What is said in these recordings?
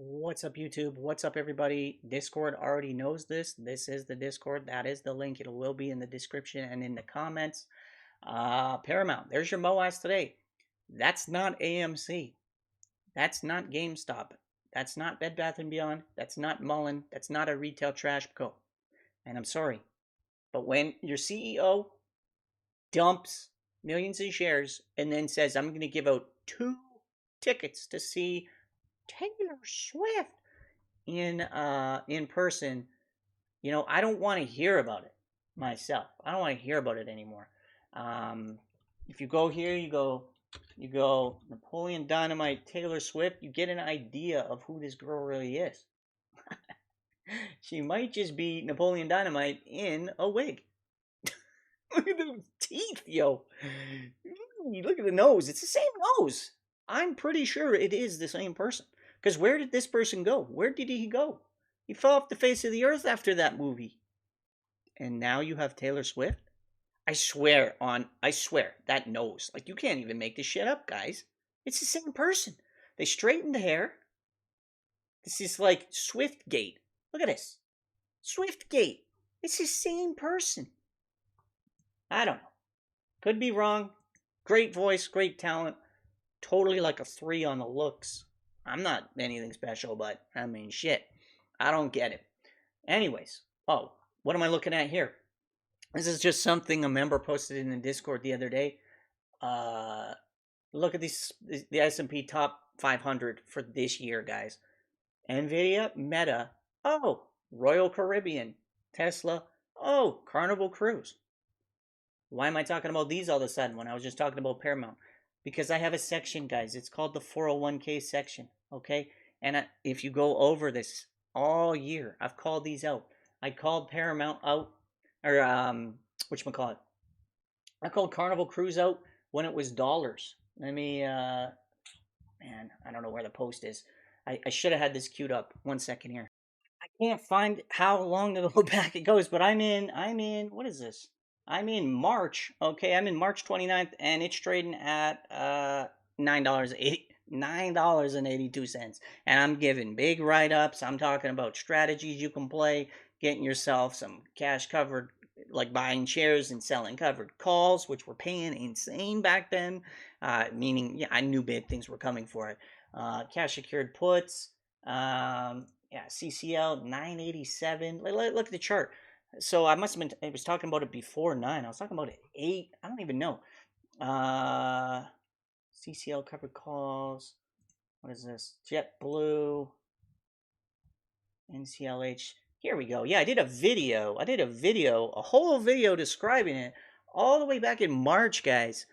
What's up, YouTube? What's up, everybody? Discord already knows this. This is the Discord. That is the link. It will be in the description and in the comments. Paramount, there's your moass today. That's not AMC. That's not GameStop. That's not Bed Bath & Beyond. That's not Mullen. That's not a retail trash co. And I'm sorry, but when your CEO dumps millions of shares and then says, I'm going to give out 2 tickets to see Taylor Swift in person, I don't want to hear about it myself. I don't want to hear about it anymore. If you go here, you go Napoleon Dynamite, Taylor Swift, you get an idea of who this girl really is. She might just be Napoleon Dynamite in a wig. Look at those teeth, yo. Look at the nose. It's the same nose. I'm pretty sure it is the same person. Because where did this person go? Where did he go? He fell off the face of the earth after that movie. And now you have Taylor Swift? I swear, that nose. Like, you can't even make this shit up, guys. It's the same person. They straightened the hair. This is like Swiftgate. Look at this. Swiftgate. It's the same person. I don't know. Could be wrong. Great voice, great talent. Totally like a 3 on the looks. I'm not anything special, but I mean, shit. I don't get it. Anyways, what am I looking at here? This is just something a member posted in the Discord the other day. Look at the S&P top 500 for this year, guys. Nvidia, Meta, Royal Caribbean, Tesla, Carnival Cruise. Why am I talking about these all of a sudden when I was just talking about Paramount? Because I have a section, guys. It's called the 401k section, okay? And if you go over this all year, I've called these out. I called Paramount out, or whatchamacallit? I called Carnival Cruise out when it was dollars. Let me, man, I don't know where the post is. I should have had this queued up. 1 second here. I can't find how long to go back it goes, but I'm in, what is this? I'm in March, okay? I'm in March 29th, and it's trading at $9.82. And I'm giving big write-ups. I'm talking about strategies you can play, getting yourself some cash covered, like buying shares and selling covered calls, which were paying insane back then, meaning, yeah, I knew big things were coming for it. Cash secured puts, CCL 987. Look at the chart. So I must have been, I was talking about it before 9. I was talking about it 8. I don't even know. CCL covered calls. What is this? JetBlue. NCLH. Here we go. Yeah, I did a video, a whole video describing it all the way back in March, guys.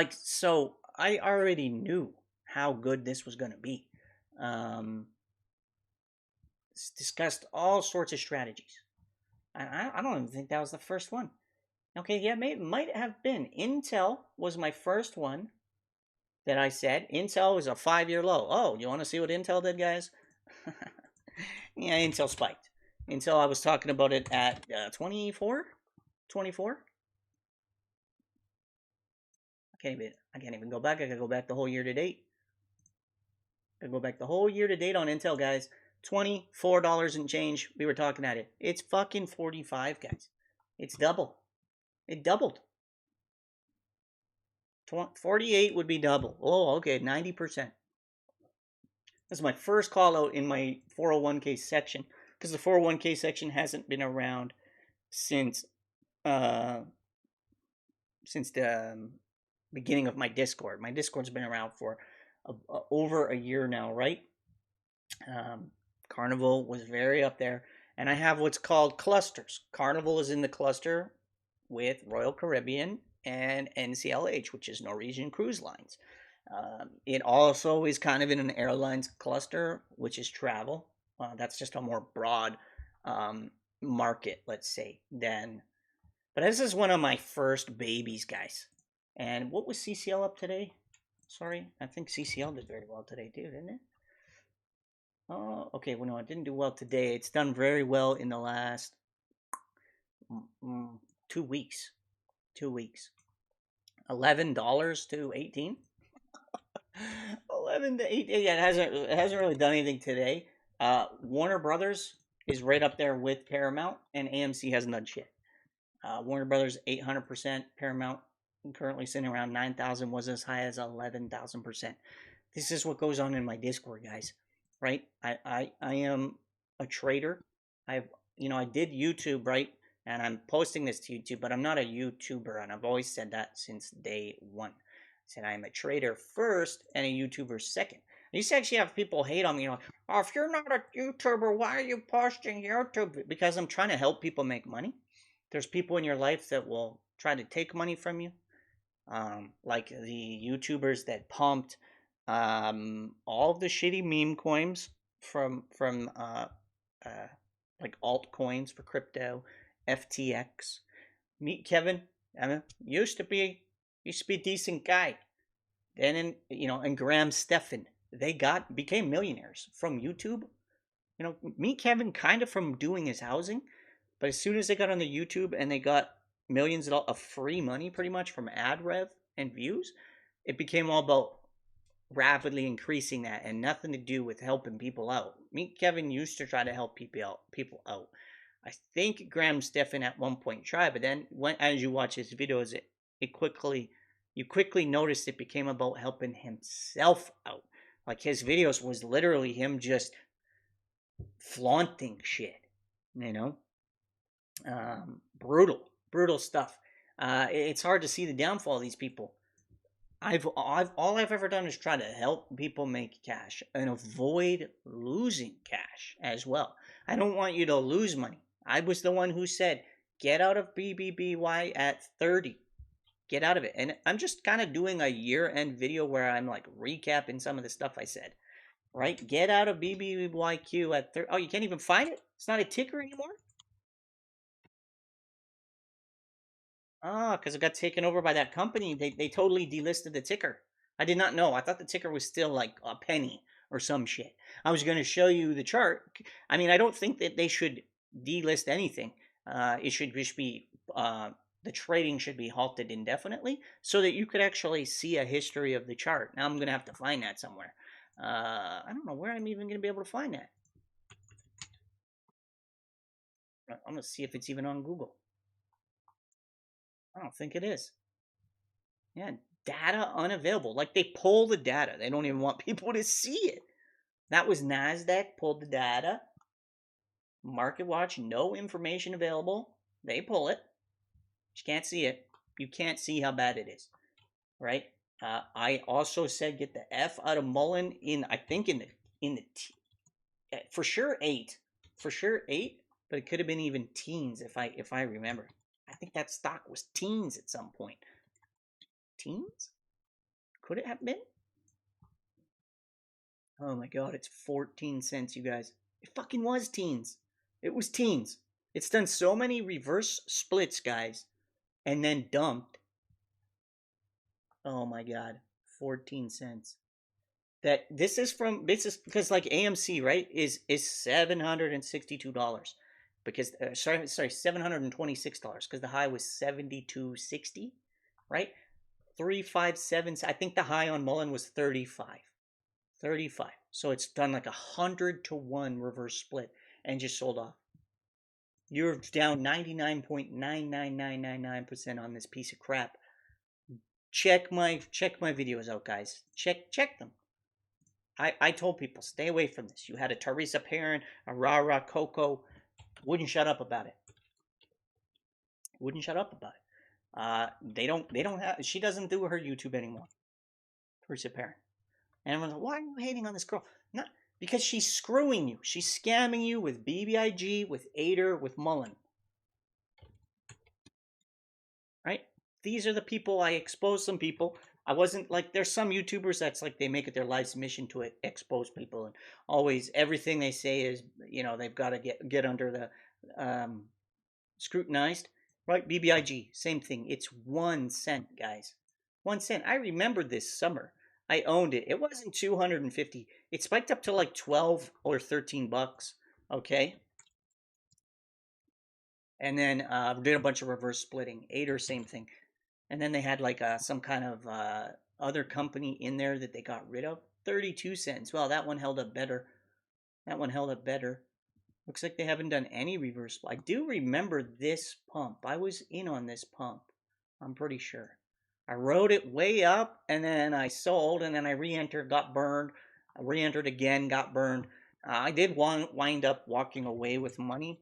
So I already knew how good this was going to be. Discussed all sorts of strategies. I don't even think that was the first one. Okay, yeah, it might have been. Intel was my first one that I said. Intel was a 5-year low. Oh, you want to see what Intel did, guys? Yeah, Intel spiked. Intel, I was talking about it at 24? 24? I can't even go back. I gotta go back the whole year to date. I gotta go back the whole year to date on Intel, guys. $24 and change. We were talking at it. It's fucking 45, guys. It's double. It doubled. 48 would be double. Oh, okay, 90%. That's my first call out in my 401k section, because the 401k section hasn't been around since the beginning of my Discord. My Discord's been around for over a year now, right? Carnival was very up there, and I have what's called clusters. Carnival is in the cluster with Royal Caribbean and NCLH, which is Norwegian Cruise Lines. It also is kind of in an airlines cluster, which is travel. That's just a more broad market, let's say, but this is one of my first babies, guys. And what was CCL up today? Sorry, I think CCL did very well today too, didn't it? Oh, okay. Well, no, it didn't do well today. It's done very well in the last 2 weeks. $11 to 18. 11 to 8. Yeah, it hasn't really done anything today. Warner Brothers is right up there with Paramount, and AMC hasn't done shit. Warner Brothers 800%. Paramount currently sitting around 9,000, was as high as 11,000%. This is what goes on in my Discord, guys. Right? I am a trader. I've I did YouTube, right? And I'm posting this to YouTube, but I'm not a YouTuber, and I've always said that since day one. I said I am a trader first and a YouTuber second. I used to actually have people hate on me, oh, if you're not a YouTuber, why are you posting YouTube? Because I'm trying to help people make money. There's people in your life that will try to take money from you, like the YouTubers that pumped all of the shitty meme coins from like altcoins for crypto, FTX. Meet Kevin. I mean, used to be a decent guy. Then and Graham Stephan, they became millionaires from YouTube. Meet Kevin kind of from doing his housing, but as soon as they got on the YouTube and they got millions of free money pretty much from ad rev and views, it became all about rapidly increasing that and nothing to do with helping people out. Meet Kevin used to try to help people out. I think Graham Stephan at one point tried, but then as you watch his videos, you quickly noticed it became about helping himself out. Like his videos was literally him just flaunting shit, brutal stuff. It's hard to see the downfall of these people. All I've ever done is try to help people make cash and avoid losing cash as well. I don't want you to lose money. I was the one who said, get out of bbby at 30. Get out of it. And I'm just kind of doing a year-end video where I'm like recapping some of the stuff I said. Right? Get out of BBYQ at 30. Oh, you can't even find it? It's not a ticker anymore? Ah, because it got taken over by that company. They totally delisted the ticker. I did not know. I thought the ticker was still like a penny or some shit. I was going to show you the chart. I mean, I don't think that they should delist anything. It should just be the trading should be halted indefinitely so that you could actually see a history of the chart. Now I'm going to have to find that somewhere. I don't know where I'm even going to be able to find that. I'm going to see if it's even on Google. I don't think it is. Yeah, data unavailable. Like they pull the data. They don't even want people to see it. That was NASDAQ pulled the data. Market Watch, no information available. They pull it. You can't see it. You can't see how bad it is. Right? I also said get the F out of Mullen I think in the for sure 8. For sure 8, but it could have been even teens if I remember. I think that stock was teens at some point. Teens? Could it have been? Oh my god, it's 14 cents, you guys. It fucking was teens. It was teens. It's done so many reverse splits, guys, and then dumped. Oh my god, 14 cents. This is because like AMC, right, is $762 because sorry $726 because the high was 72.60, right? 357. I think the high on Mullen was 35. So it's done like 100-to-1 reverse split and just sold off. You're down 99.99999% on this piece of crap. Check my videos out, guys. Check them. I told people stay away from this. You had a Teresa Perrin, a Rara Coco, wouldn't shut up about it. They don't have. She doesn't do her YouTube anymore. Teresa Perrin. And everyone's like, why are you hating on this girl? Not because she's screwing you. She's scamming you with BBIG, with Ader, with Mullen. Right? These are the people I expose. Some people. I wasn't like, there's some YouTubers that's like they make it their life's mission to expose people, and always everything they say is they've got to get under the scrutinized. Right? BBIG, same thing. It's 1 cent, guys. 1 cent. I remember this summer. I owned it. It wasn't 250. It spiked up to like 12 or 13 bucks. Okay. And then did a bunch of reverse splitting. Ader, same thing. And then they had like some kind of other company in there that they got rid of. 32 cents. Well, that one held up better. That one held up better. Looks like they haven't done any reversal. I do remember this pump. I was in on this pump. I'm pretty sure. I rode it way up, and then I sold, and then I re-entered, got burned. I re-entered again, got burned. I did wind up walking away with money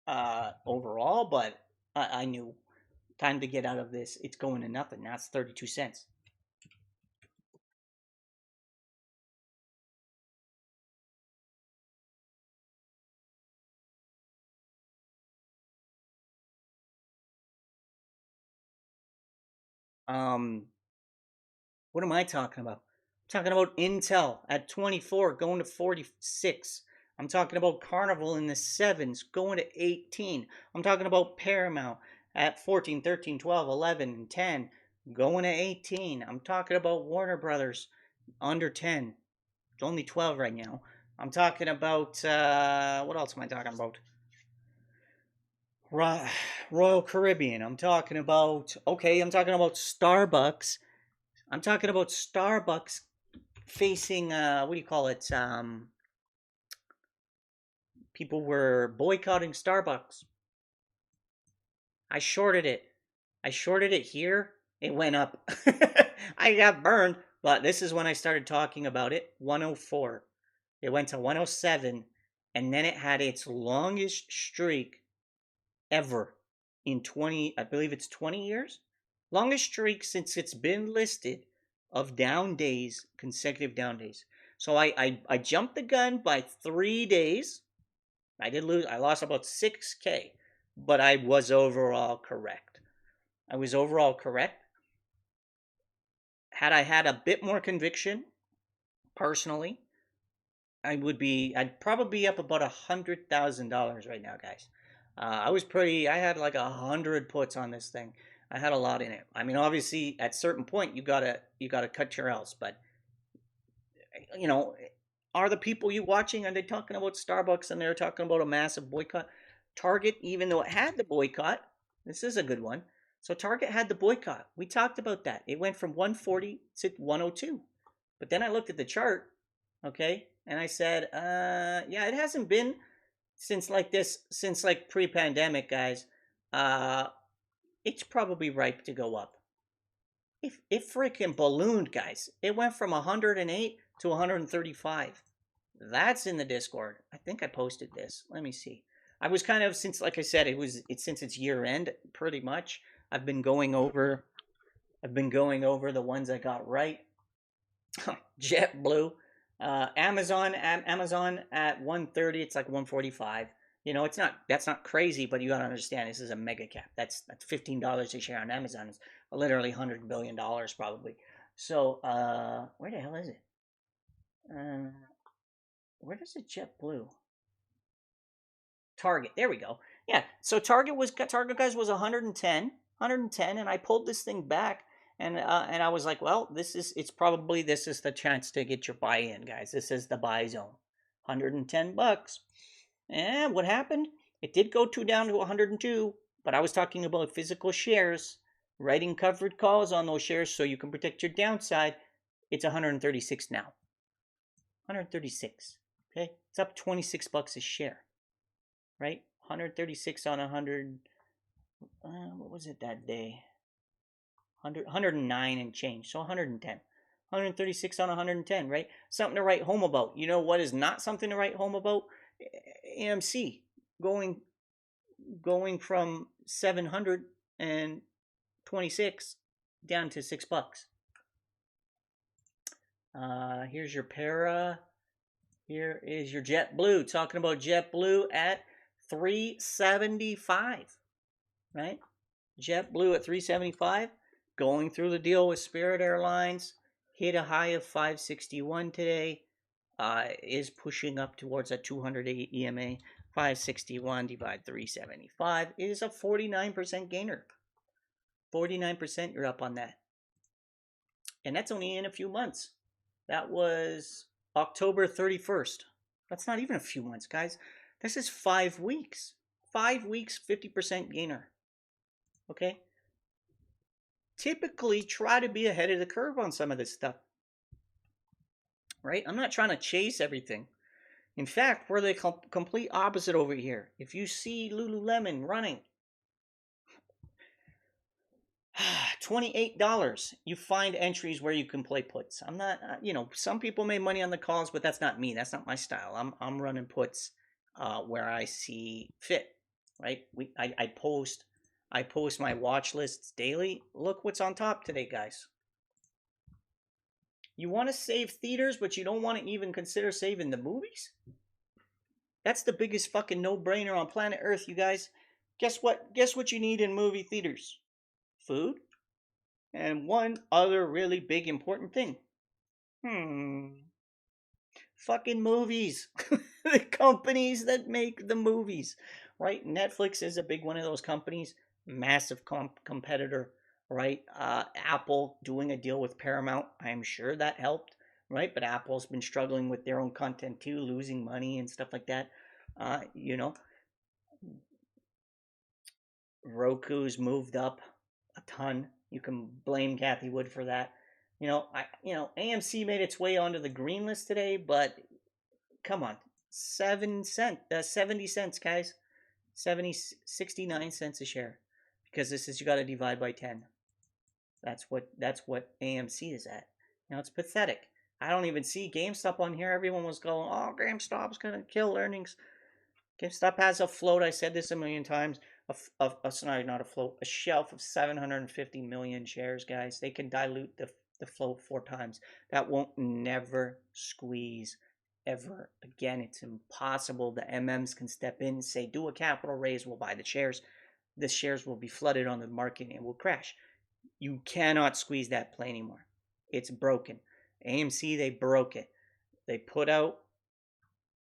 overall, but I knew time to get out of this. It's going to nothing. Now it's 32 cents. What am I talking about? I'm talking about Intel at 24 going to 46. I'm talking about Carnival in the 7s going to 18. I'm talking about Paramount at 14, 13, 12, 11, and 10 going to 18. I'm talking about Warner Brothers under 10. It's only 12 right now. I'm talking about, what else am I talking about? Royal Caribbean. I'm talking about, I'm talking about Starbucks. I'm talking about Starbucks facing, what do you call it? People were boycotting Starbucks. I shorted it. I shorted it here. It went up. I got burned, but this is when I started talking about it. 104. It went to 107, and then it had its longest streak ever in 20, I believe it's 20 years. Longest streak since it's been listed of down days, consecutive down days. So I jumped the gun by 3 days. I did lose. I lost about 6K, but I was overall correct. I was overall correct. Had I had a bit more conviction, personally, I'd probably be up about $100,000 right now, guys. I had like 100 puts on this thing. I had a lot in it. I mean, obviously, at a certain point, you gotta cut your L's. But you know, are the people you watching? Are they talking about Starbucks and they're talking about a massive boycott? Target, even though it had the boycott, this is a good one. So Target had the boycott. We talked about that. It went from 140 to 102. But then I looked at the chart, okay, and I said, yeah, it hasn't been since like pre-pandemic, guys. It's probably ripe to go up. It freaking ballooned, guys. It went from 108 to 135. That's in the Discord. I think I posted this. Let me see. I was kind of, since like I said, since it's year end, pretty much. I've been going over the ones I got right. JetBlue, Amazon at 130. It's like 145. You know, that's not crazy, but you gotta understand this is a mega cap. That's $15 a share on Amazon. It's literally $100 billion probably. So where the hell is it? Where does it JetBlue? Target. There we go. Yeah. So Target guys was 110, and I pulled this thing back, and I was like, well, this is the chance to get your buy-in, guys. This is the buy zone. $110. And what happened? It did go down to 102, but I was talking about physical shares, writing covered calls on those shares so you can protect your downside. It's 136 now. 136. Okay, it's up $26 a share, right? 136 on 100. What was it that day? 109 and change. So 110. 136 on 110, right? Something to write home about. You know what is not something to write home about? AMC going from 726 down to $6. Here's your para. Here is your JetBlue. Talking about JetBlue at 375, right? JetBlue at 375. Going through the deal with Spirit Airlines. Hit a high of 561 today. Is pushing up towards a 208 EMA. 561 divide 375 is a 49% gainer. 49%, you're up on that. And that's only in a few months. That was October 31st. That's not even a few months, guys. This is 5 weeks. 5 weeks, 50% gainer. Okay? typically try to be ahead of the curve on some of this stuff, right? I'm not trying to chase everything. In fact, we're the complete opposite over here. If you see Lululemon running $28, you find entries where you can play puts. I'm not, some people made money on the calls, but that's not me. That's not my style. I'm running puts where I see fit, right? I post my watch lists daily. Look what's on top today, guys. You want to save theaters, but you don't want to even consider saving the movies? That's the biggest fucking no-brainer on planet Earth, you guys. Guess what? Guess what you need in movie theaters? Food. And one other really big important thing. Fucking movies. The companies that make the movies, right? Netflix is a big one of those companies. Massive competitor, right? Apple doing a deal with Paramount. I'm sure that helped, right? But Apple's been struggling with their own content too, losing money and stuff like that. Roku's moved up a ton. You can blame Kathy Wood for that. AMC made its way onto the green list today, but come on, 70 cents, guys, 69 cents a share, because this is, you got to divide by 10. That's what AMC is at. It's pathetic. I don't even see GameStop on here. Everyone was going, oh, GameStop's gonna kill earnings. GameStop has a float. I said this a million times. Sorry, not a float. A shelf of 750 million shares, guys. They can dilute the float 4 times. That won't never squeeze ever again. It's impossible. The MMs can step in and say, do a capital raise, we'll buy the shares. The shares will be flooded on the market and will crash. You cannot squeeze that play anymore. It's broken. AMC, they broke it. They put out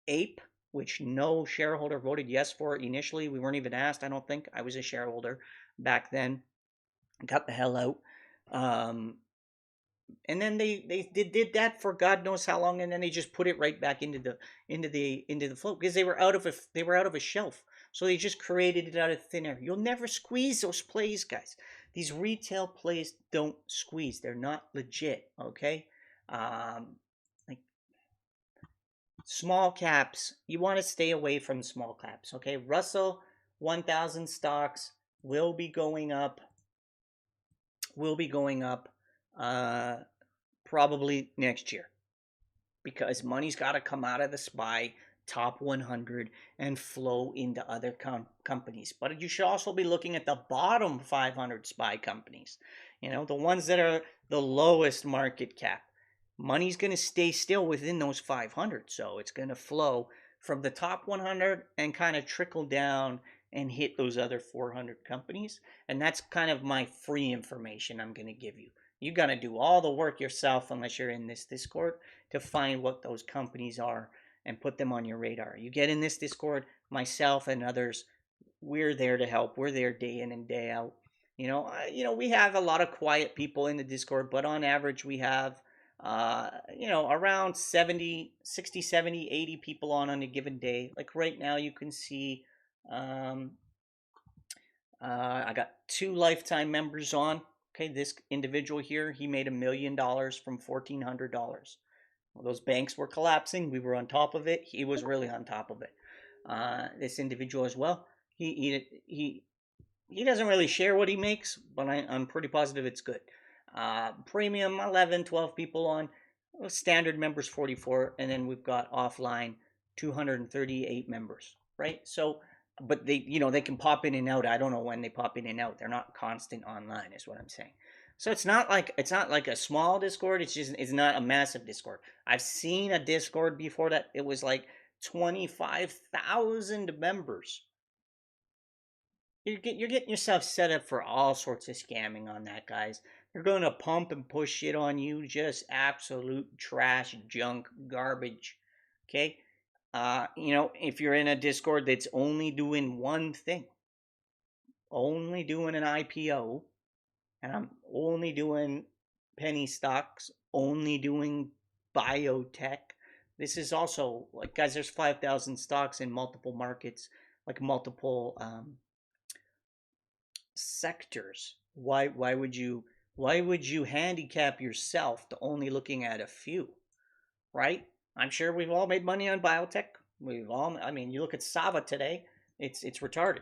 APE, which no shareholder voted yes for initially. We weren't even asked, I don't think. I was a shareholder back then. Got the hell out. And then they did that for God knows how long, and then they just put it right back into the float because they were out of a shelf. So they just created it out of thin air. You'll never squeeze those plays, guys. These retail plays don't squeeze. They're not legit, okay? Like small caps, you want to stay away from small caps, okay? Russell 1000 stocks will be going up. Probably next year, because money's got to come out of the SPY top 100 and flow into other companies. But you should also be looking at the bottom 500 SPY companies, the ones that are the lowest market cap. Money's going to stay still within those 500, so it's going to flow from the top 100 and kind of trickle down and hit those other 400 companies. And that's kind of my free information I'm going to give you. You got to do all the work yourself, unless you're in this Discord, to find what those companies are and put them on your radar. You get in this Discord, myself and others, we're there to help. We're there day in and day out. We have a lot of quiet people in the Discord, but on average we have around 60, 70, 80 people on a given day. Like right now you can see I got 2 lifetime members on. Okay, this individual here, he made $1 million from $1,400. Well, those banks were collapsing. We were on top of it. He was really on top of it. This individual as well. He doesn't really share what he makes, but I'm pretty positive it's good. Premium 11, 12 people on. Standard members 44, and then we've got offline 238 members. Right, so. But they can pop in and out. I don't know when they pop in and out. They're not constant online, is what I'm saying. So it's not like a small Discord. It's not a massive Discord. I've seen a Discord before that it was like 25,000 members. You're getting yourself set up for all sorts of scamming on that, guys. They're going to pump and push shit on you, just absolute trash, junk, garbage. Okay. If you're in a Discord that's only doing one thing, only doing an IPO, and I'm only doing penny stocks, only doing biotech. This is also, like, guys, there's 5,000 stocks in multiple markets, like multiple sectors. Why would you Why would you handicap yourself to only looking at a few, right? I'm sure we've all made money on biotech. I mean, you look at Sava today, it's retarded.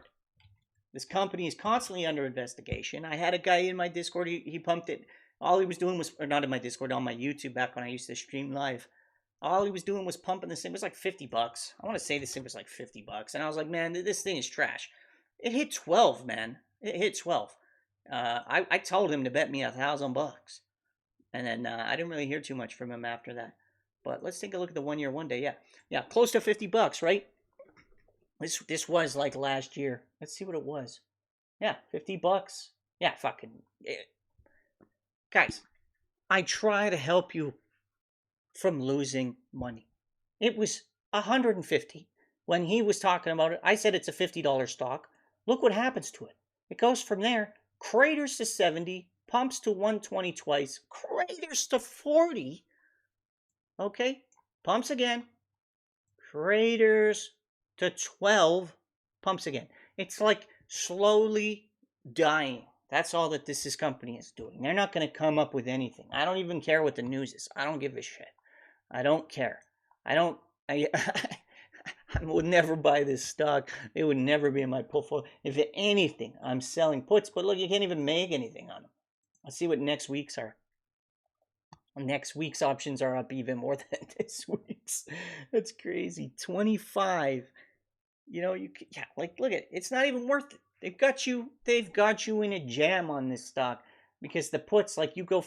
This company is constantly under investigation. I had a guy in my Discord, he pumped it. All he was doing was, or not in my Discord, on my YouTube back when I used to stream live. All he was doing was pumping this thing. It was like $50. I want to say this thing was like $50. And I was like, man, this thing is trash. It hit 12, man. It hit 12. I told him to bet me $1,000. And then I didn't really hear too much from him after that. But let's take a look at the 1 year, 1 day. Yeah, close to $50, right? This was like last year. Let's see what it was. Yeah, $50. Yeah, fucking guys. I try to help you from losing money. It was 150 when he was talking about it. I said it's a $50 stock. Look what happens to it. It goes from there, craters to 70, pumps to 120 twice, craters to 40. Okay, pumps again, craters to 12, pumps again. It's like slowly dying. That's all that this company is doing. They're not going to come up with anything. I don't even care what the news is. I don't give a shit. I don't care. I would never buy this stock. It would never be in my portfolio. If anything, I'm selling puts, but look, you can't even make anything on them. Let's see what next week's are. Next week's options are up even more than this week's. That's crazy. 25. You know, like, look at it. It's not even worth it. They've got you in a jam on this stock because the puts, like, you go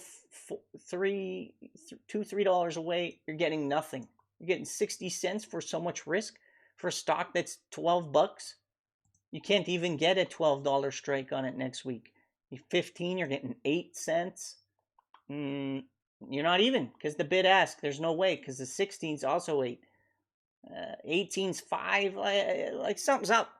$3 away, you're getting nothing. You're getting 60 cents for so much risk for a stock that's $12. You can't even get a $12 strike on it next week. 15, you're getting 8 cents. You're not even, because the bid ask, there's no way, because the 16's also 8. 18's 5. Like something's up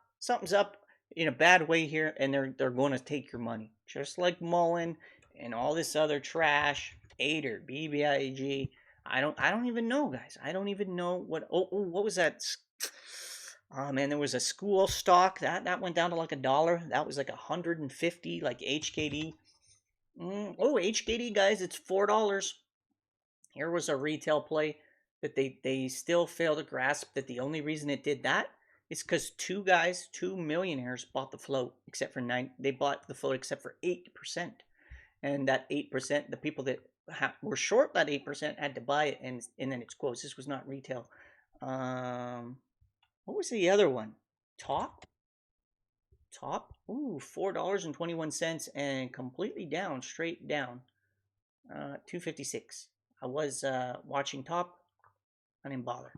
in a bad way here, and they're going to take your money, just like Mullen and all this other trash. Ader, bbby. I don't even know, guys. I don't even know what. What was that? Oh man, there was a school stock that went down to like $1. That was like 150, like HKD. HKD, guys, it's $4. Here was a retail play that they still fail to grasp that the only reason it did that is because two millionaires bought the float, except for 9. They bought the float except for 8%, and that 8%, the people that were short that 8% had to buy it, and then it's closed. This was not retail. What was the other one? Top. Ooh, $4.21 and completely down, straight down. 256. I was watching Top. I didn't bother.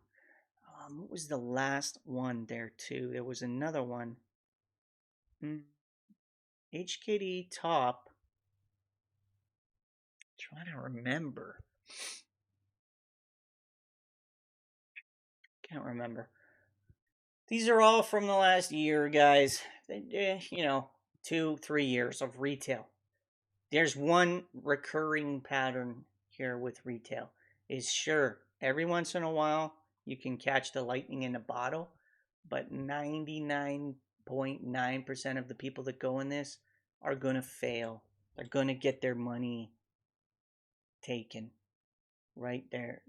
What was the last one there too? There was another one. HKD Top. I'm trying to remember. Can't remember. These are all from the last year, guys. 2-3 years of retail. There's one recurring pattern here with retail. Is sure, every once in a while you can catch the lightning in a bottle, but 99.9% of the people that go in this are going to fail. They're going to get their money taken. Right there.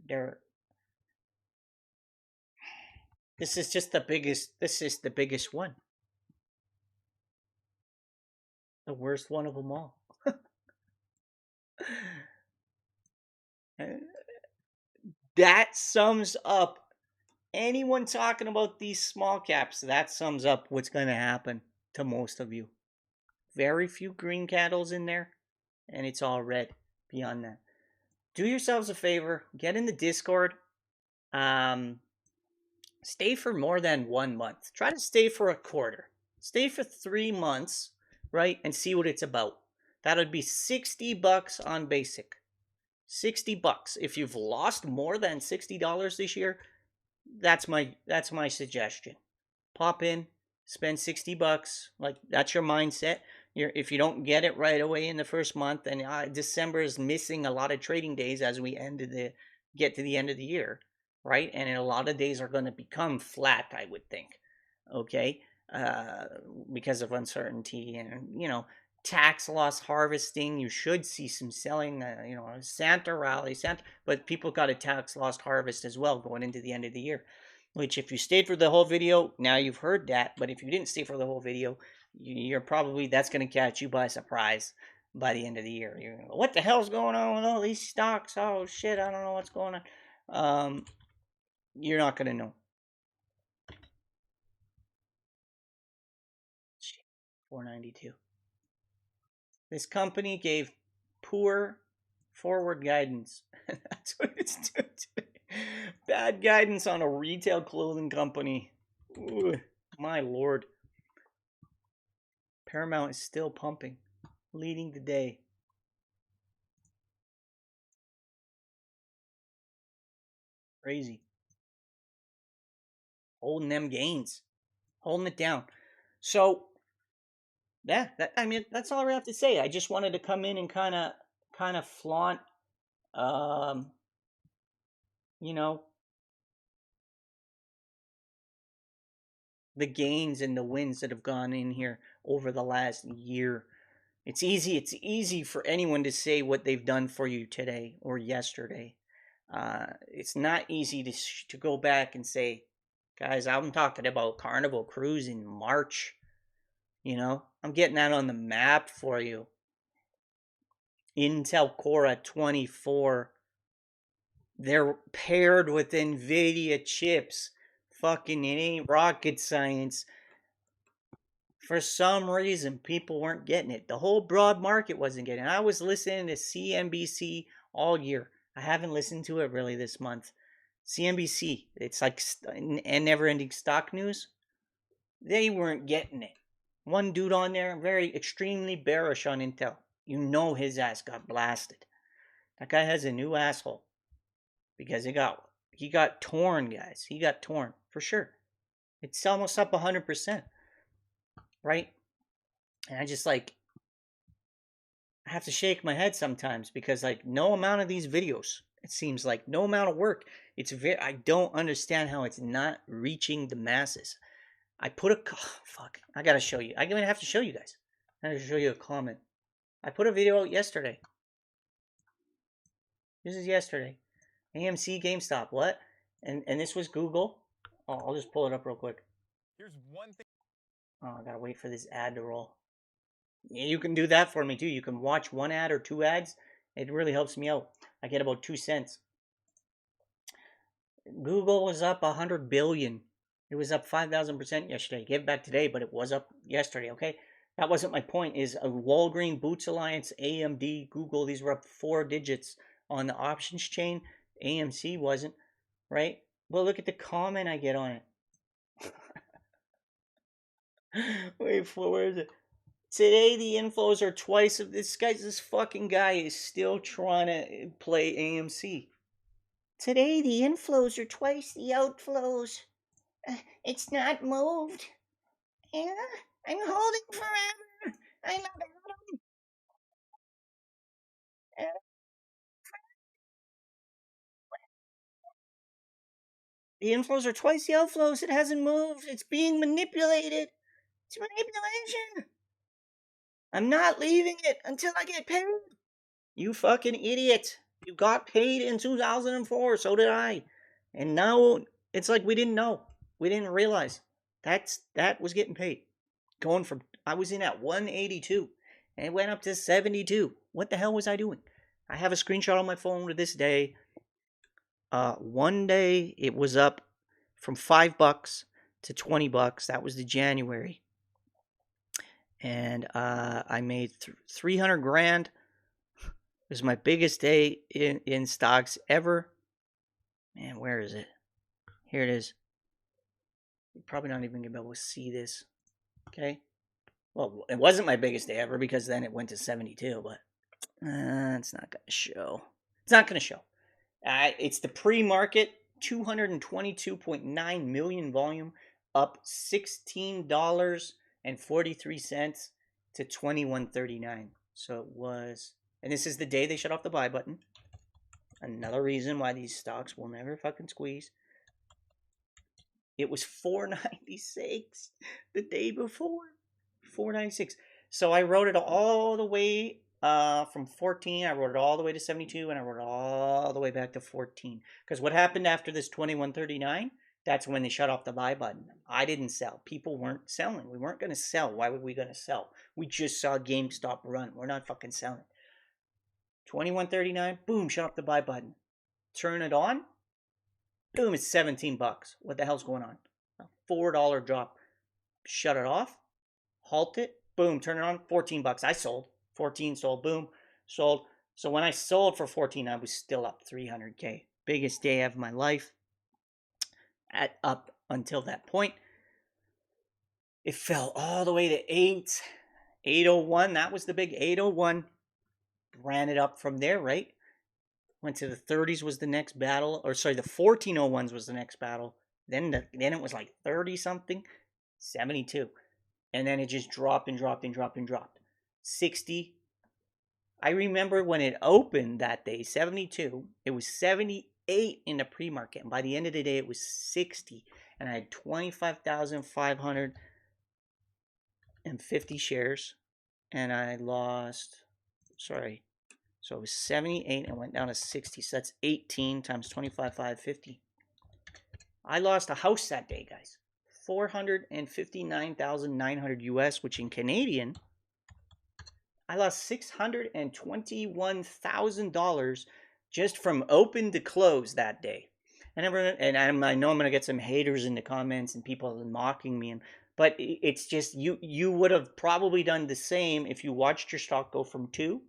This is just the biggest. This is the biggest one. The worst one of them all. That sums up anyone talking about these small caps. That sums up what's going to happen to most of you. Very few green candles in there, and it's all red beyond that. Do yourselves a favor. Get in the Discord. Stay for more than 1 month. Try to stay for a quarter. Stay for 3 months, right? And see what it's about. That would be $60 on basic. $60. If you've lost more than $60 this year, that's my suggestion. Pop in, spend $60. Like, that's your mindset. If you don't get it right away in the first month, and December is missing a lot of trading days as we get to the end of the year, right? And a lot of days are going to become flat, I would think. Okay, because of uncertainty, and tax loss harvesting. You should see some selling, you know, Santa rally, but people got a tax loss harvest as well going into the end of the year. Which, if you stayed for the whole video, now you've heard that. But if you didn't stay for the whole video, you're probably, that's going to catch you by surprise by the end of the year. You're gonna go, what the hell's going on with all these stocks? Oh shit, I don't know what's going on. You're not going to know. 492. This company gave poor forward guidance. That's what it's doing today. Bad guidance on a retail clothing company. Ooh, my lord. Paramount is still pumping, leading the day. Crazy. Holding them gains. Holding it down. So, yeah, I mean, that's all I have to say. I just wanted to come in and kind of flaunt, you know, the gains and the wins that have gone in here over the last year. It's easy for anyone to say what they've done for you today or yesterday. It's not easy to go back and say, guys, I'm talking about Carnival Cruise in March. You know, I'm getting that on the map for you. Intel Core 24. They're paired with NVIDIA chips. Fucking, it ain't rocket science. For some reason, people weren't getting it. The whole broad market wasn't getting it. I was listening to CNBC all year. I haven't listened to it really this month. CNBC, it's like never-ending stock news. They weren't getting it. One dude on there, very extremely bearish on Intel. You know his ass got blasted. That guy has a new asshole. Because he got torn, guys. He got torn, for sure. It's almost up 100%. Right? And I just I have to shake my head sometimes because no amount of these videos, it seems like no amount of work, I don't understand how it's not reaching the masses. I gotta show you. I'm gonna have to show you guys. I'm gonna show you a comment. I put a video out yesterday. This is yesterday. AMC, GameStop, what? And this was Google. Oh, I'll just pull it up real quick. Here's one thing. Oh, I gotta wait for this ad to roll. Yeah, you can do that for me too. You can watch one ad or two ads. It really helps me out. I get about 2 cents. Google was up 100 billion. It was up 5,000% yesterday. Gave it back today, but it was up yesterday. Okay, that wasn't my point. Is a Walgreens, Boots Alliance, AMD, Google. These were up 4 digits on the options chain. AMC wasn't, right? Well, look at the comment I get on it. Wait, where is it? Today the inflows are twice of this fucking guy is still trying to play AMC. Today the inflows are twice the outflows. It's not moved. Yeah, I'm holding forever. I'm not holding. The inflows are twice the outflows. It hasn't moved. It's being manipulated. It's manipulation. I'm not leaving it until I get paid. You fucking idiot. You got paid in 2004. So did I. And now it's like we didn't know. We didn't realize. That was getting paid. Going from, I was in at 182. And it went up to 72. What the hell was I doing? I have a screenshot on my phone to this day. One day it was up from $5 to $20. That was the January. And I made 300 grand. It was my biggest day in stocks ever. Man, where is it? Here it is. You're probably not even going to be able to see this. Okay. Well, it wasn't my biggest day ever because then it went to 72, but it's not going to show. It's not going to show. It's the pre-market, 222.9 million volume, up $16.43 to $21.39. So it was, and this is the day they shut off the buy button. Another reason why these stocks will never fucking squeeze. It was $4.96 the day before. $4.96. So I wrote it all the way from 14. I wrote it all the way to 72, and I wrote it all the way back to 14. Because what happened after this 2139? That's when they shut off the buy button. I didn't sell. People weren't selling. We weren't going to sell. Why were we going to sell? We just saw GameStop run. We're not fucking selling. 2139, boom, shut off the buy button. Turn it on, boom, it's 17 bucks. What the hell's going on? A $4 drop. Shut it off, halt it, boom, turn it on, 14 bucks. I sold. 14 sold, boom, sold. So when I sold for 14, I was still up 300K. Biggest day of my life. Up until that point, it fell all the way to 801. That was the big 801. Ran it up from there, right? Went to the 30s was the next battle, or sorry, the 1401s was the next battle. Then it was like 30 something, 72, and then it just dropped and dropped and dropped and dropped. 60. I remember when it opened that day, 72. It was 78 in the pre-market, and by the end of the day, it was 60, and I had 25,550 shares, and I lost. Sorry. So it was 78 and went down to 60. So that's 18 times 25,550. I lost a house that day, guys. 459,900 US, which in Canadian, I lost $621,000 just from open to close that day. I know I'm going to get some haters in the comments and people mocking me, but it's just you would have probably done the same if you watched your stock go from 2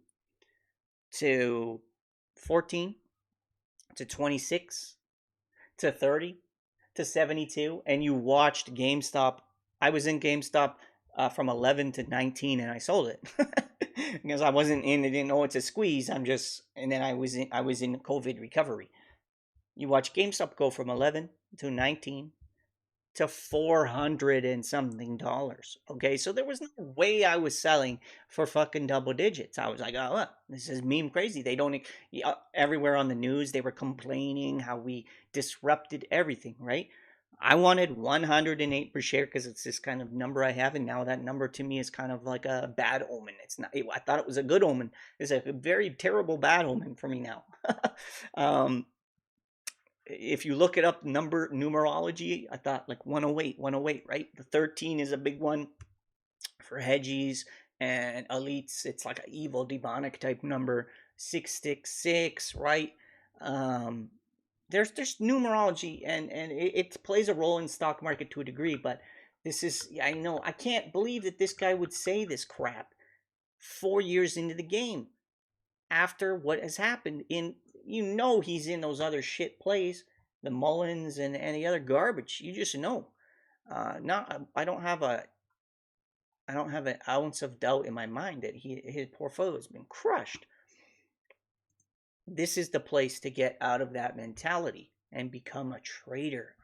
to 14 to 26 to 30 to 72, and you watched GameStop. I was in GameStop from 11 to 19, and I sold it because I wasn't in. I didn't know it's a squeeze. And then I was in COVID recovery. You watch GameStop go from 11 to 19 to 400 and something dollars. Okay, so there was no way I was selling for fucking double digits. I was like, oh, look, this is meme crazy. They don't, everywhere on the news, they were complaining how we disrupted everything, right? I wanted 108 per share because it's this kind of number I have, and now that number to me is kind of like a bad omen. It's not. I thought it was a good omen. It's a very terrible bad omen for me now. If you look it up, numerology, I thought like 108, right? The 13 is a big one for hedgies and elites. It's like an evil, demonic type number. 666, right? There's numerology, and it plays a role in stock market to a degree, but this is, I know, I can't believe that this guy would say this crap 4 years into the game after what has happened he's in those other shit plays, the Mullins and any other garbage. You just know. I don't have an ounce of doubt in my mind that his portfolio has been crushed. This is the place to get out of that mentality and become a trader.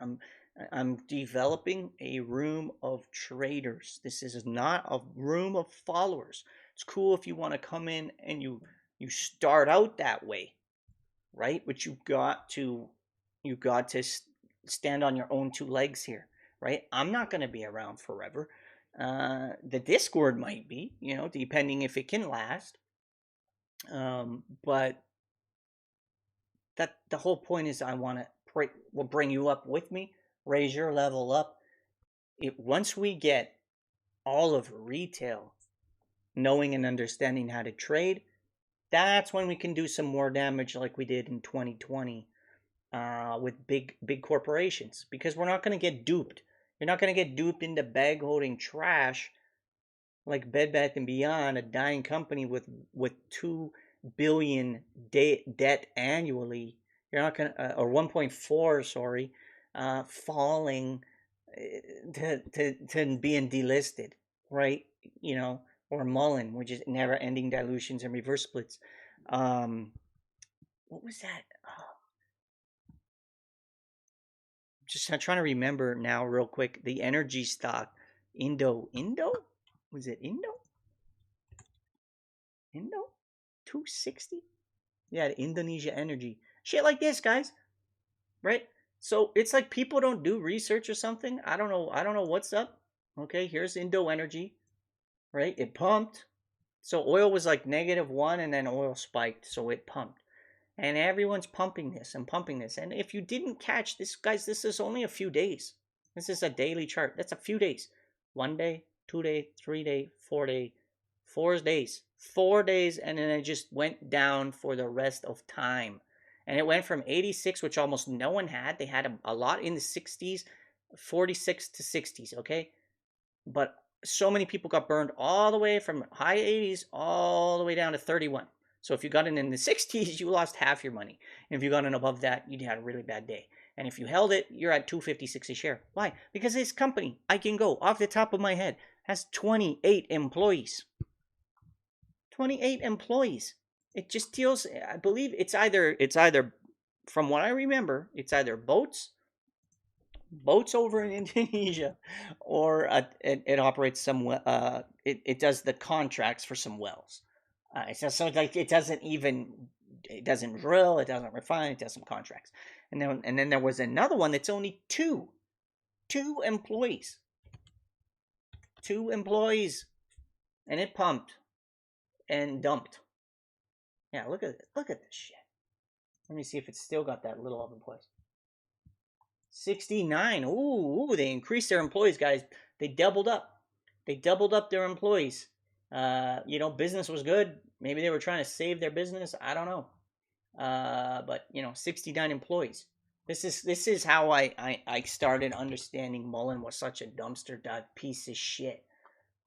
I'm developing a room of traders. This is not a room of followers. It's cool if you want to come in and you start out that way, right? But you got to stand on your own two legs here, right? I'm not going to be around forever. The Discord might be, depending if it can last. But that the whole point is I want to will bring you up with me, raise your level up. Once we get all of retail knowing and understanding how to trade, that's when we can do some more damage like we did in 2020 with big corporations, because we're not going to get duped. You're not going to get duped into bag holding trash like Bed Bath & Beyond, a dying company with 2 billion debt annually. You're not going to, or 1.4, sorry, falling to being delisted, right? Or Mullen, which is never-ending dilutions and reverse splits. What was that? Just I'm trying to remember now real quick. The energy stock, Indo? Was it Indo? 260? Yeah, the Indonesia Energy. Shit like this, guys. Right? So it's like people don't do research or something. I don't know what's up. Okay, here's Indo Energy. right? It pumped. So oil was like -1 and then oil spiked. So it pumped. And everyone's pumping this and pumping this. And if you didn't catch this, guys, this is only a few days. This is a daily chart. That's a few days. 1 day, 2 day, 3 day, 4 day, 4 days. 4 days, and then it just went down for the rest of time. And it went from 86, which almost no one had. They had a lot in the 60s, 46 to 60s, okay? But so many people got burned all the way from high 80s all the way down to 31. So if you got in the 60s, you lost half your money. And if you got in above that, you had a really bad day. And if you held it, you're at 256 a share. Why? Because this company, I can go off the top of my head, has 28 employees. 28 employees. It just deals, I believe it's either from what I remember, it's either boats over in Indonesia, or it operates some. It does the contracts for some wells. It's just so like it doesn't drill, it doesn't refine, it does some contracts. And then there was another one that's only two employees, and it pumped and dumped. Yeah, look at this shit. Let me see if it's still got that little of employees. 69. Ooh, they increased their employees, guys. They doubled up. Their employees. Business was good. Maybe they were trying to save their business. I don't know. But 69 employees. This is how I started understanding Mullen was such a dumpster dive piece of shit.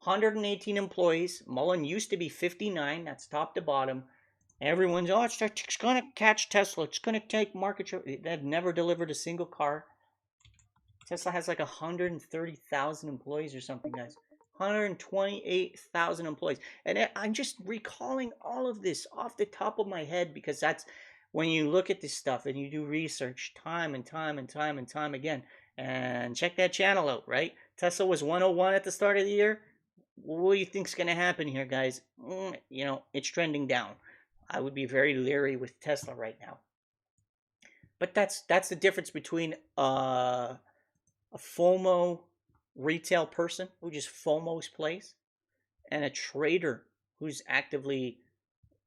118 employees. Mullen used to be 59. That's top to bottom. Everyone's, it's going to catch Tesla. It's going to take market share. They've never delivered a single car. Tesla has like 130,000 employees or something, guys. 128,000 employees. And I'm just recalling all of this off the top of my head because that's when you look at this stuff and you do research time and time again. And check that channel out, right? Tesla was 101 at the start of the year. What do you think's going to happen here, guys? It's trending down. I would be very leery with Tesla right now. But that's the difference between a FOMO retail person who just FOMOs plays and a trader who's actively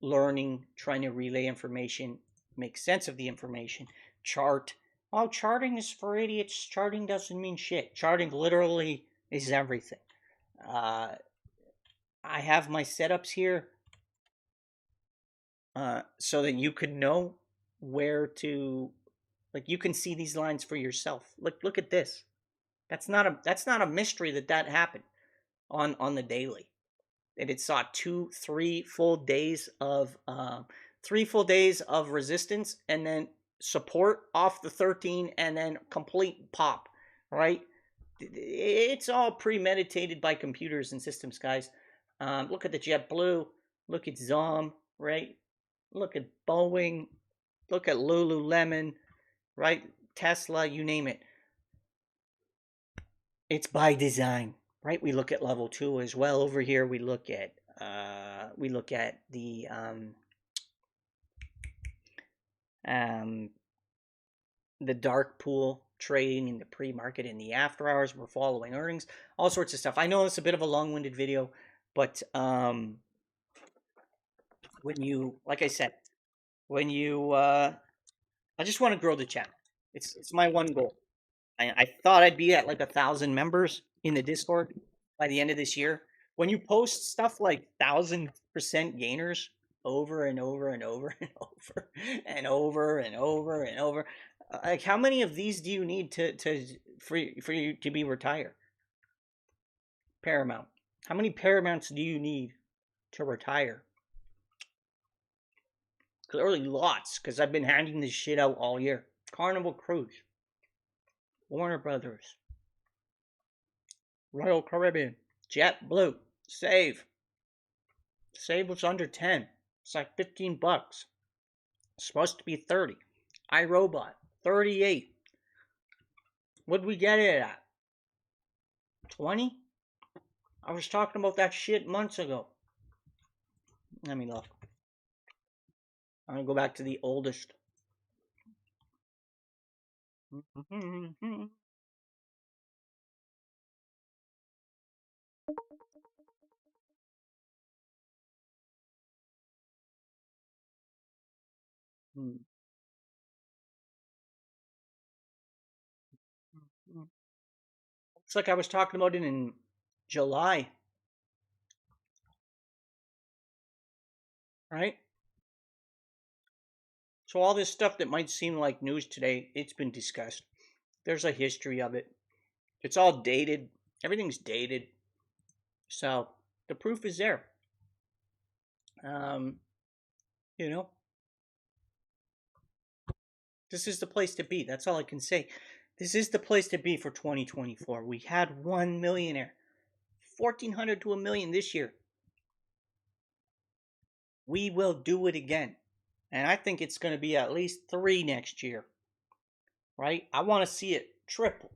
learning, trying to relay information, make sense of the information, chart. Oh, charting is for idiots. Charting doesn't mean shit. Charting literally is everything. I have my setups here so that you could know where to, like, you can see these lines for yourself. Look at this. That's not a mystery that happened on the daily. And it saw 3 full days of 3 full days of resistance, and then support off the 13, and then complete pop. Right? It's all premeditated by computers and systems, guys. Look at the JetBlue. Look at Zom. Right? Look at Boeing. Look at Lululemon. Right? Tesla. You name it. It's by design, right? We look at level 2 as well over here. We look at the dark pool trading in the pre-market in the after hours. We're following earnings, all sorts of stuff. I know it's a bit of a long-winded video, but when you, like I said, when you I just want to grow the channel. It's my one goal. I thought I'd be at like 1,000 members in the Discord by the end of this year. When you post stuff like 1,000% gainers over and over and over and over and over and over and over, like how many of these do you need for you to be retired? Paramount. How many Paramounts do you need to retire? Clearly lots, because I've been handing this shit out all year. Carnival Cruise. Warner Brothers, Royal Caribbean, JetBlue, Save. Save was under 10. It's like $15. It's supposed to be 30. iRobot, 38. What'd we get it at? 20? I was talking about that shit months ago. Let me look. I'm gonna go back to the oldest. Mm. It's like I was talking about it in July, right? So all this stuff that might seem like news today, it's been discussed. There's a history of it. It's all dated. Everything's dated. So the proof is there. Um, you know, this is the place to be. That's all I can say. This is the place to be for 2024. We had 1 millionaire, 1,400 to a million this year. We will do it again. And I think it's going to be at least 3 next year, right? I want to see it triple.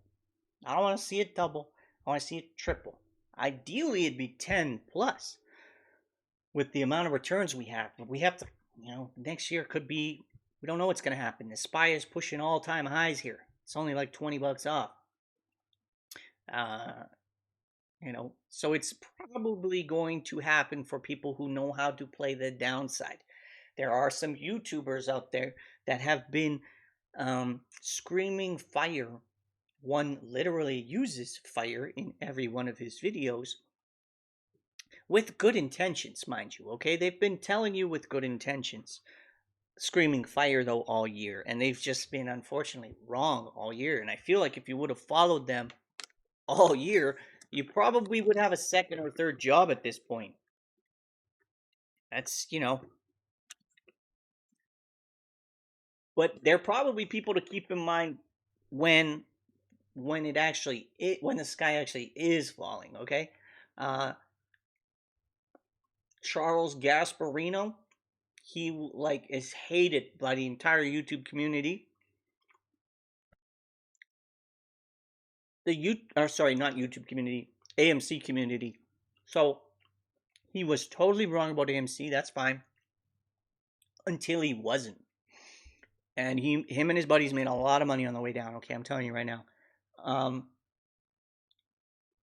I don't want to see it double. I want to see it triple. Ideally, it'd be 10 plus with the amount of returns we have. But we have to, next year could be, we don't know what's going to happen. The SPY is pushing all-time highs here. It's only like 20 bucks off. So it's probably going to happen for people who know how to play the downside. There are some YouTubers out there that have been screaming fire. One literally uses fire in every one of his videos with good intentions, mind you, okay? They've been telling you with good intentions. Screaming fire, though, all year. And they've just been, unfortunately, wrong all year. And I feel like if you would have followed them all year, you probably would have a second or third job at this point. That's, But there are probably people to keep in mind when when the sky actually is falling, okay? Charles Gasparino, he is hated by the entire YouTube community. Not YouTube community, AMC community. So he was totally wrong about AMC. That's fine. Until he wasn't, and him and his buddies made a lot of money on the way down. Okay, I'm telling you right now.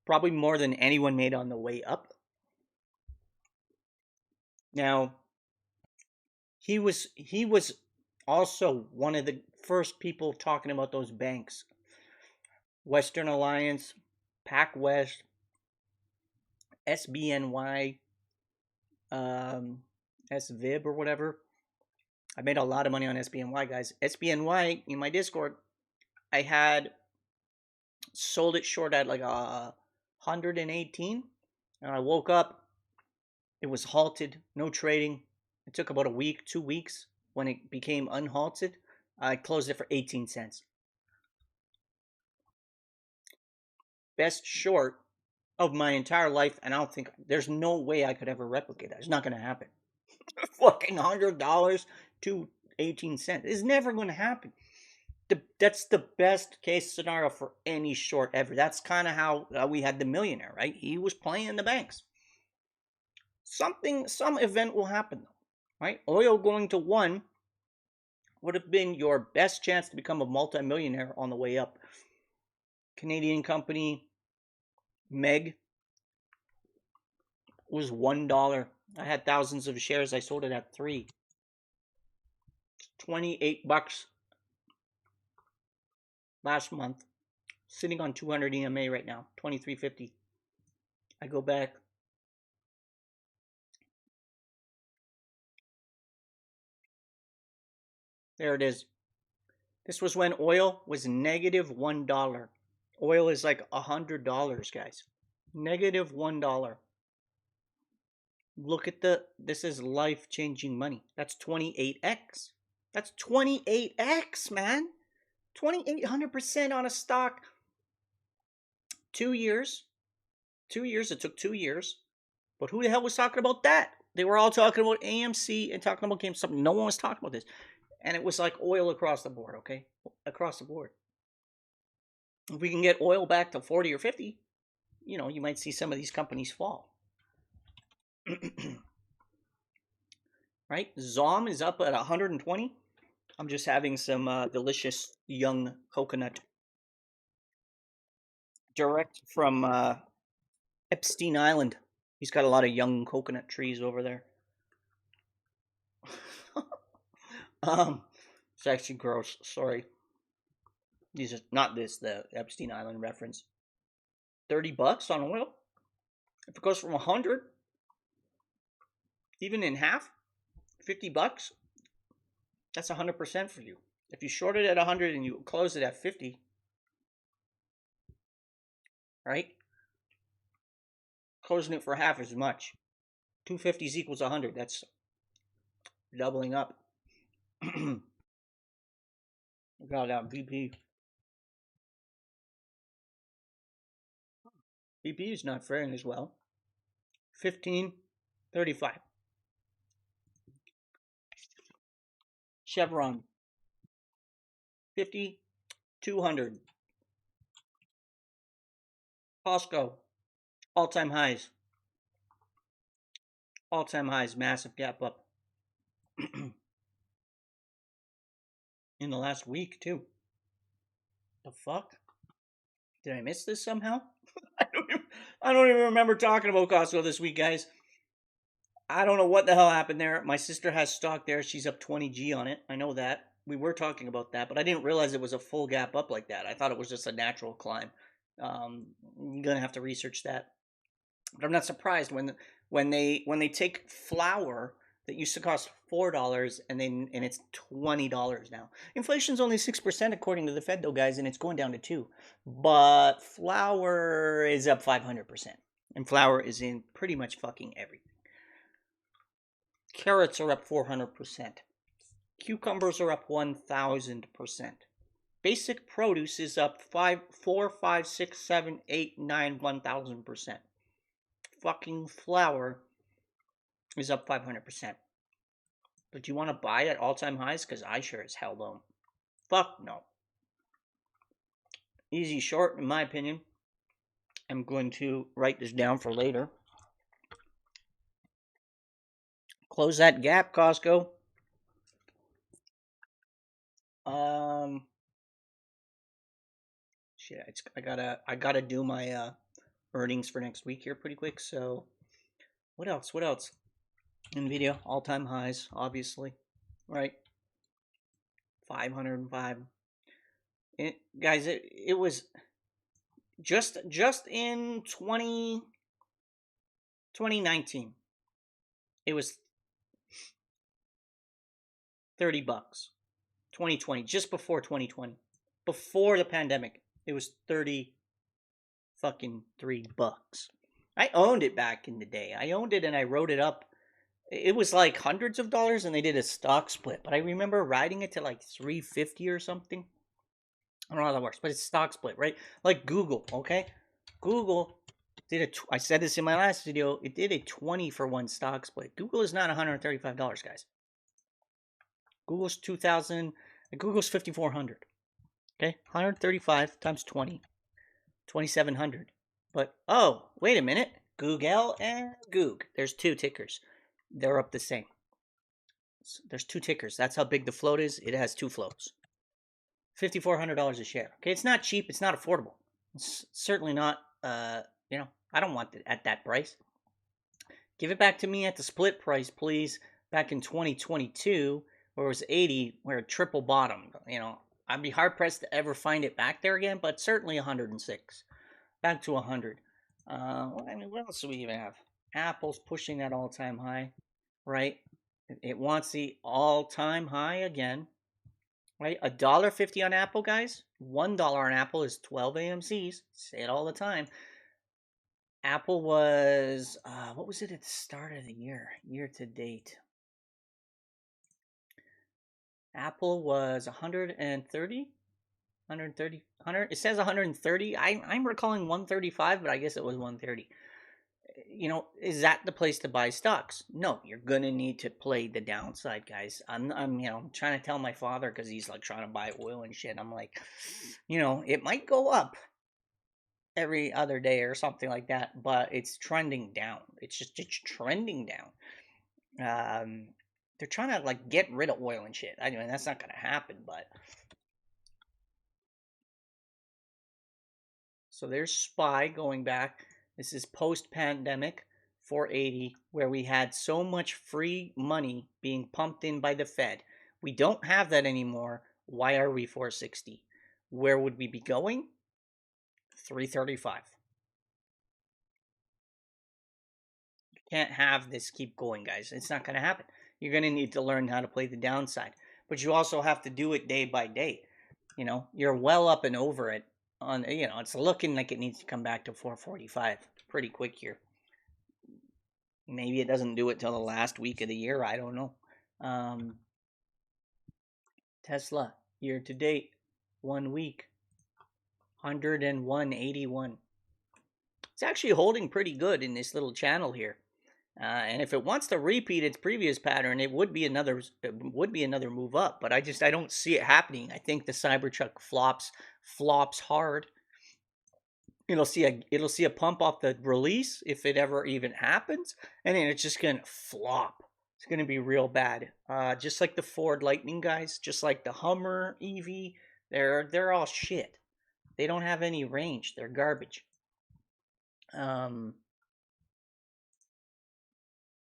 Probably more than anyone made on the way up. Now, he was also one of the first people talking about those banks. Western Alliance, PacWest, SBNY, SVIB or whatever. I made a lot of money on SBNY, guys. SBNY, in my Discord, I had sold it short at like 118. And I woke up, it was halted, no trading. It took about a week, 2 weeks. When it became unhalted, I closed it for 18 cents. Best short of my entire life, and I don't think there's no way I could ever replicate that. It's not going to happen. Fucking $100 to 18 cents. It's never going to happen. That's the best case scenario for any short ever. That's kind of how we had the millionaire, right? He was playing the banks. Some event will happen though, right? Oil going to 1 would have been your best chance to become a multimillionaire on the way up. Canadian company Meg was $1. I had thousands of shares. I sold it at 3. 28 bucks last month. Sitting on 200 EMA right now. 23.50. I go back. There it is. This was when oil was negative $1. Oil is like $100, guys. Negative $1. Look at this is life-changing money. That's 28x. That's 28x, man. 2,800% on a stock. 2 years. 2 years. It took 2 years. But who the hell was talking about that? They were all talking about AMC and talking about GameStop. No one was talking about this. And it was like oil across the board, okay? Across the board. If we can get oil back to 40 or 50, you might see some of these companies fall. Right? ZOM is up at 120. I'm just having some delicious young coconut direct from Epstein Island. He's got a lot of young coconut trees over there. It's actually gross. Sorry. These are not this, the Epstein Island reference. $30 on oil. If it goes from 100, even in half, $50, that's 100% for you. If you short it at 100 and you close it at 50, right? Closing it for half as much. 250s equals 100. That's doubling up. Got that VP. VP is not faring as well. 15.35. Chevron 5,200. Costco all-time highs. All-time highs, massive gap up. In the last week too. The fuck? Did I miss this somehow? I don't even remember talking about Costco this week, guys. I don't know what the hell happened there. My sister has stock there. She's up 20G on it. I know that. We were talking about that, but I didn't realize it was a full gap up like that. I thought it was just a natural climb. I'm gonna have to research that. But I'm not surprised when they take flour that used to cost $4 and it's $20 now. Inflation's only 6% according to the Fed though, guys, and it's going down to 2. But flour is up 500%. And flour is in pretty much fucking everything. Carrots are up 400%. Cucumbers are up 1,000%. Basic produce is up 4, 5, 6, 7, 8, 9, 1,000%. Fucking flour is up 500%. But do you want to buy at all-time highs? Because I sure as hell don't. Fuck no. Easy short, in my opinion. I'm going to write this down for later. Close that gap, Costco. Shit, I gotta do my earnings for next week here pretty quick. So, what else? Nvidia all-time highs, obviously, right? 505. Guys, it was just in 2019. It was $30. 2020, just before 2020, before the pandemic, it was 30 fucking $3. I owned it back in the day. I owned it and I wrote it up. It was like hundreds of dollars and they did a stock split, but I remember riding it to like 350 or something. I don't know how that works, but it's stock split, right? Like Google, okay? Google did I said this in my last video, it did a 20 for 1 stock split. Google is not $135, guys. Google's 2,000, Google's 5,400. Okay, 135 times 20, 2,700. But, oh, wait a minute. Google and Goog. There's 2 tickers. They're up the same. So there's 2 tickers. That's how big the float is. It has 2 floats. $5,400 a share. Okay, it's not cheap. It's not affordable. It's certainly not, I don't want it at that price. Give it back to me at the split price, please. Back in 2022, where it was 80, where it triple bottomed. I'd be hard-pressed to ever find it back there again, but certainly 106. Back to 100. What else do we even have? Apple's pushing that all-time high, right? It wants the all-time high again, right? $1.50 on Apple, guys. $1 on Apple is 12 AMCs. Say it all the time. Apple was, what was it at the start of the year? Year to date. Apple was 130. It says 130. I'm recalling 135, but I guess it was 130. Is that the place to buy stocks? No, you're gonna need to play the downside, guys. I'm trying to tell my father because he's like trying to buy oil and shit. I'm like, it might go up every other day or something like that, but it's trending down. It's trending down. They're trying to like get rid of oil and shit. I mean, that's not gonna happen, but so there's SPY going back. This is post-pandemic 480, where we had so much free money being pumped in by the Fed. We don't have that anymore. Why are we 460? Where would we be going? 335. You can't have this keep going, guys. It's not going to happen. You're going to need to learn how to play the downside. But you also have to do it day by day. You know, you're well up and over it. It's looking like it needs to come back to 445 pretty quick here. Maybe it doesn't do it till the last week of the year. I don't know. Tesla, year to date, 1 week, 101.81. It's actually holding pretty good in this little channel here. And if it wants to repeat its previous pattern, it would be another move up. But I don't see it happening. I think the Cybertruck flops hard. It'll see a pump off the release if it ever even happens, and then it's just gonna flop. It's gonna be real bad. Just like the Ford Lightning guys, just like the Hummer EV, they're all shit. They don't have any range. They're garbage.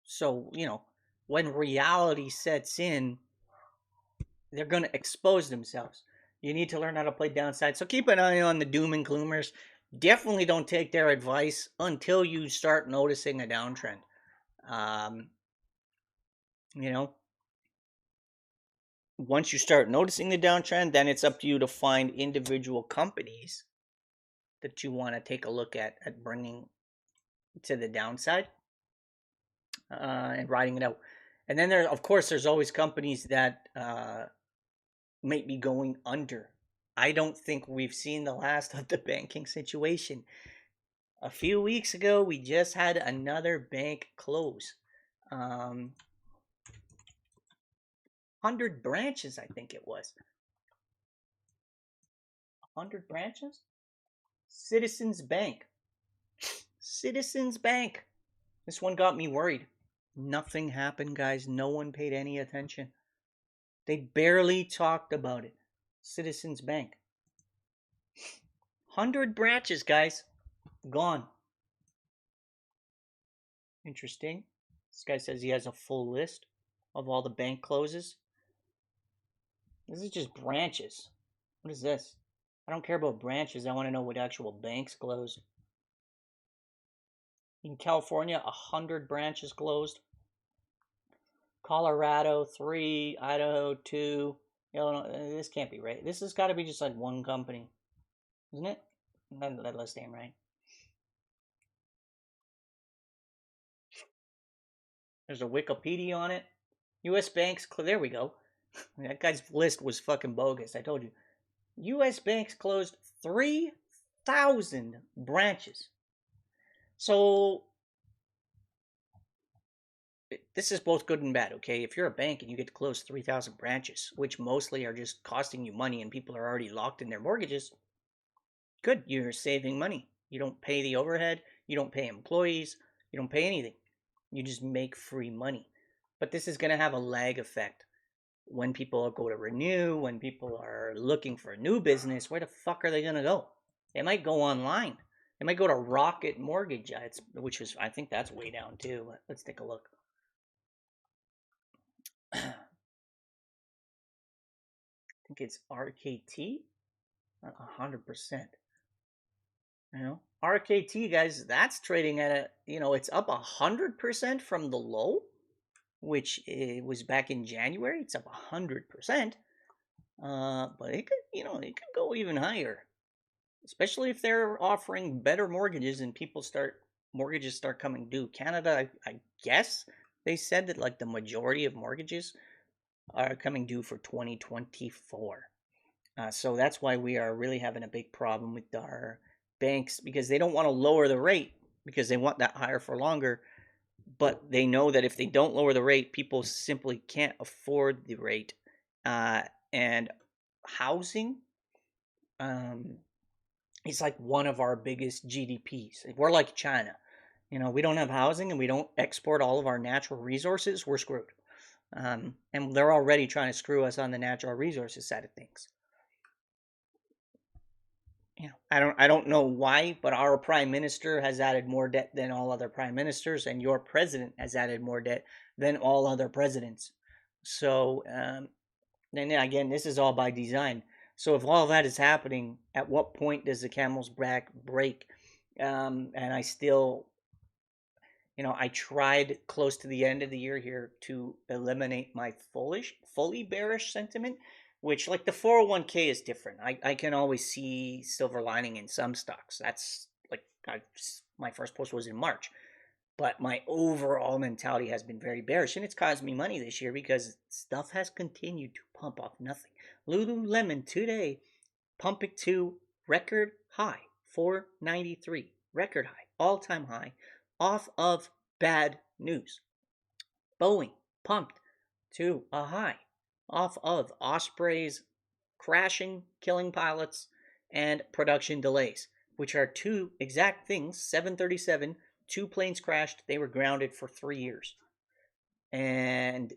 So, when reality sets in, they're going to expose themselves. You need to learn how to play downside. So keep an eye on the doom and gloomers. Definitely don't take their advice until you start noticing a downtrend. Once you start noticing the downtrend, then it's up to you to find individual companies that you want to take a look at bringing to the downside and riding it out. And then there's always companies that might be going under. I don't think we've seen the last of the banking situation. A few weeks ago, we just had another bank close. 100 branches, I think it was. 100 branches? Citizens Bank. Citizens Bank. This one got me worried. Nothing happened, guys. No one paid any attention. They barely talked about it. Citizens Bank. 100 branches, guys. Gone. Interesting. This guy says he has a full list of all the bank closes. This is just branches. What is this? I don't care about branches. I want to know what actual banks close. In California, 100 branches closed. Colorado, 3. Idaho, 2. Illinois, this can't be right. This has got to be just like one company. Isn't it? That list ain't right. There's a Wikipedia on it. U.S. banks, there we go. That guy's list was fucking bogus. I told you. U.S. banks closed 3,000 branches. So, this is both good and bad, okay? If you're a bank and you get to close 3,000 branches, which mostly are just costing you money and people are already locked in their mortgages, good, you're saving money. You don't pay the overhead, you don't pay employees, you don't pay anything. You just make free money. But this is going to have a lag effect. When people go to renew, when people are looking for a new business, where the fuck are they going to go? They might go online. They might go to Rocket Mortgage, which is, I think that's way down too. But let's take a look. I think it's RKT, 100%. RKT, guys, that's trading at it's up 100% from the low, which it was back in January. It's up 100%. But it could, it could go even higher, especially if they're offering better mortgages and mortgages start coming due. Canada, I guess they said that like the majority of mortgages are coming due for 2024. So that's why we are really having a big problem with our banks, because they don't want to lower the rate because they want that higher for longer. But they know that if they don't lower the rate, people simply can't afford the rate. And housing is like one of our biggest GDPs. We're like China. We don't have housing and we don't export all of our natural resources. We're screwed. And they're already trying to screw us on the natural resources side of things. I don't know why, but our prime minister has added more debt than all other prime ministers, and your president has added more debt than all other presidents. So And again, this is all by design. So if all that is happening, at what point does the camel's back break? And I still, I tried close to the end of the year here to eliminate my fully bearish sentiment, which like the 401k is different. I can always see silver lining in some stocks. That's like my first post was in March. But my overall mentality has been very bearish, and it's caused me money this year because stuff has continued to pump off nothing. Lululemon today pumping to record high, 493, record high, all-time high, off of bad news. Boeing pumped to a high, off of Osprey's crashing, killing pilots, and production delays, which are two exact things. 737, 2 planes crashed, they were grounded for 3 years. And